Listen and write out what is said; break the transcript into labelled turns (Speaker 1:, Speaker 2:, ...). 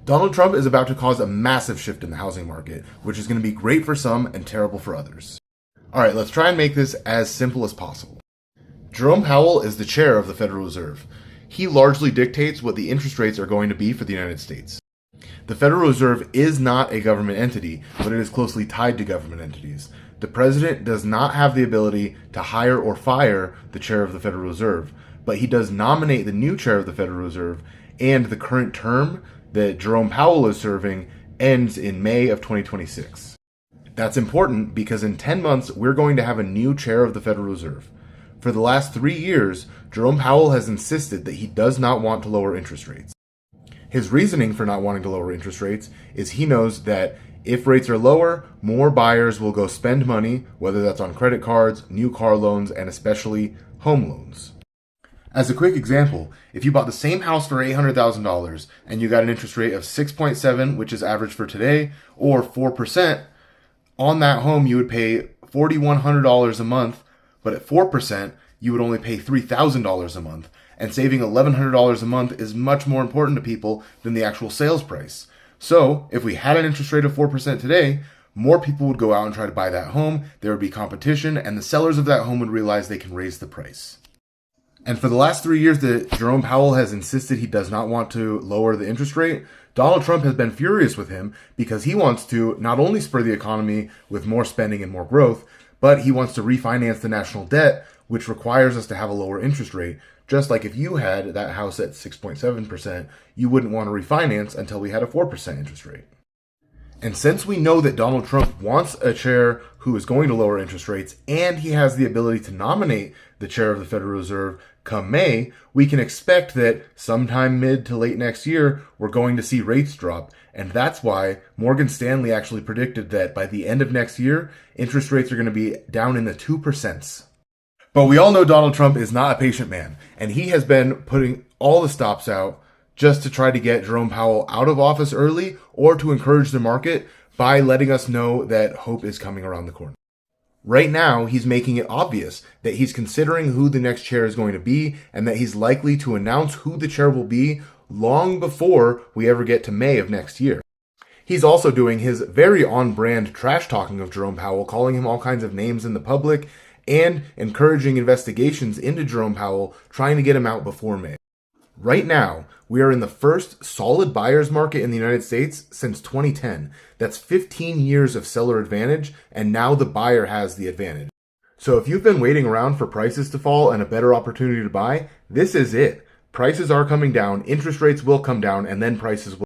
Speaker 1: Donald Trump is about to cause a massive shift in the housing market, which is going to be great for some and terrible for others. Alright, let's try and make this as simple as possible. Jerome Powell is the chair of the Federal Reserve. He largely dictates what the interest rates are going to be for the United States. The Federal Reserve is not a government entity, but it is closely tied to government entities. The president does not have the ability to hire or fire the chair of the Federal Reserve, but he does nominate the new chair of the Federal Reserve, and the current term that Jerome Powell is serving ends in May of 2026. That's important because in 10 months, we're going to have a new chair of the Federal Reserve. For the last 3 years, Jerome Powell has insisted that he does not want to lower interest rates. His reasoning for not wanting to lower interest rates is he knows that if rates are lower, more buyers will go spend money, whether that's on credit cards, new car loans, and especially home loans. As a quick example, if you bought the same house for $800,000 and you got an interest rate of 6.7, which is average for today, or 4%, on that home you would pay $4,100 a month, but at 4%, you would only pay $3,000 a month. And saving $1,100 a month is much more important to people than the actual sales price. So, if we had an interest rate of 4% today, more people would go out and try to buy that home, there would be competition, and the sellers of that home would realize they can raise the price. And for the last 3 years that Jerome Powell has insisted he does not want to lower the interest rate, Donald Trump has been furious with him because he wants to not only spur the economy with more spending and more growth, but he wants to refinance the national debt, which requires us to have a lower interest rate. Just like if you had that house at 6.7%, you wouldn't want to refinance until we had a 4% interest rate. And since we know that Donald Trump wants a chair who is going to lower interest rates, and he has the ability to nominate the chair of the Federal Reserve come May, we can expect that sometime mid to late next year, we're going to see rates drop. And that's why Morgan Stanley actually predicted that by the end of next year, interest rates are going to be down in the 2%. But we all know Donald Trump is not a patient man, and he has been putting all the stops out just to try to get Jerome Powell out of office early or to encourage the market by letting us know that hope is coming around the corner. Right now, he's making it obvious that he's considering who the next chair is going to be and that he's likely to announce who the chair will be long before we ever get to May of next year. He's also doing his very on-brand trash talking of Jerome Powell, calling him all kinds of names in the public and encouraging investigations into Jerome Powell, trying to get him out before May. Right now, we are in the first solid buyer's market in the United States since 2010. That's 15 years of seller advantage, and now the buyer has the advantage. So if you've been waiting around for prices to fall and a better opportunity to buy, this is it. Prices are coming down, interest rates will come down, and then prices will